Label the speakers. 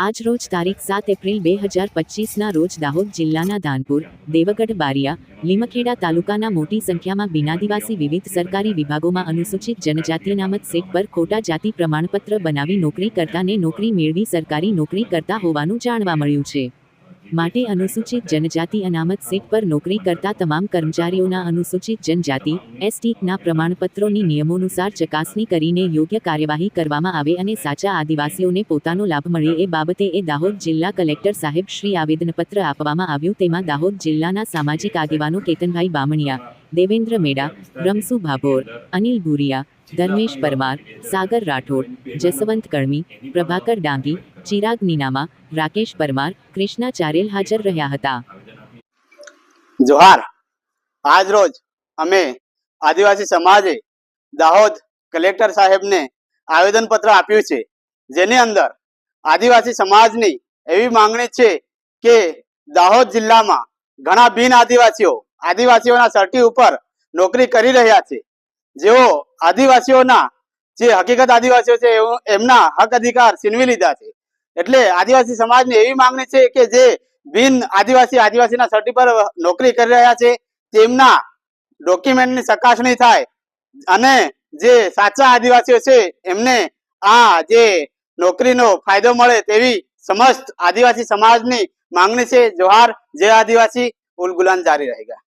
Speaker 1: આજ રોજ તારીખ 7 એપ્રિલ 2025ના રોજ દાહોદ જિલ્લાના ધાનપુર, દેવગઢ બારિયા, લીમખેડા તાલુકાના મોટી સંખ્યામાં બિનાદિવાસી વિવિધ સરકારી વિભાગોમાં અનુસૂચિત જનજાતિ અનામત સેટ પર ખોટા જાતિ પ્રમાણપત્ર બનાવી નોકરી કરતાને નોકરી મેળવી સરકારી નોકરી કરતા હોવાનું જાણવા મળ્યું છે. માટે અનુસૂચિત જનજાતિ અનામત સેટ પર નોકરી કરતા તમામ કર્મચારીઓના અનુસૂચિત જનજાતિ એસટી ના પ્રમાણપત્રોની નિયમોનુસાર ચકાસણી કરીને યોગ્ય કાર્યવાહી કરવામાં આવે અને સાચા આદિવાસીઓને પોતાનો લાભ મળે એ બાબતે દાહોદ જિલ્લા કલેક્ટર સાહેબ શ્રી આવેદનપત્ર આપવામાં આવ્યું. તેમાં દાહોદ જિલ્લાના સામાજિક આગેવાનો કેતનભાઈ બામણિયા, દેવેન્દ્ર મેડા, રમસુ ભાભોર, અનિલ ભુરિયા, ધર્મેશ પરમાર, સાગર રાઠોડ, જસવંત કળમી, પ્રભાકર ડાંગી, ચિરાગ નીનામા, રાકેશ પરમાર, કૃષ્ણા ચારેલ હાજર રહ્યા હતા.
Speaker 2: જોહાર. આજ રોજ અમે આદિવાસી સમાજે દાહોદ કલેક્ટર સાહેબને આવેદનપત્ર આપ્યું છે, જેની અંદર આદિવાસી સમાજની એવી માંગણી છે કે દાહોદ જિલ્લામાં ઘણા બિન આદિવાસીઓના સર્ટી ઉપર નોકરી કરી રહ્યા છે, જેઓ આદિવાસીઓના જે હકીકત આદિવાસીઓ છે એમના હક અધિકાર છીનવી લીધા છે. એટલે આદિવાસી સમાજની એવી માંગણી છે કે જે બિન આદિવાસીના સર્ટી પર નોકરી કરી રહ્યા છે તેમના ડોક્યુમેન્ટની ચકાસણી થાય અને જે સાચા આદિવાસીઓ છે એમને આ જે નોકરીનો ફાયદો મળે તેવી સમસ્ત આદિવાસી સમાજની માંગણી છે. જોહાર. જય આદિવાસી. ઉલ ગુલાન જારી રહેગા.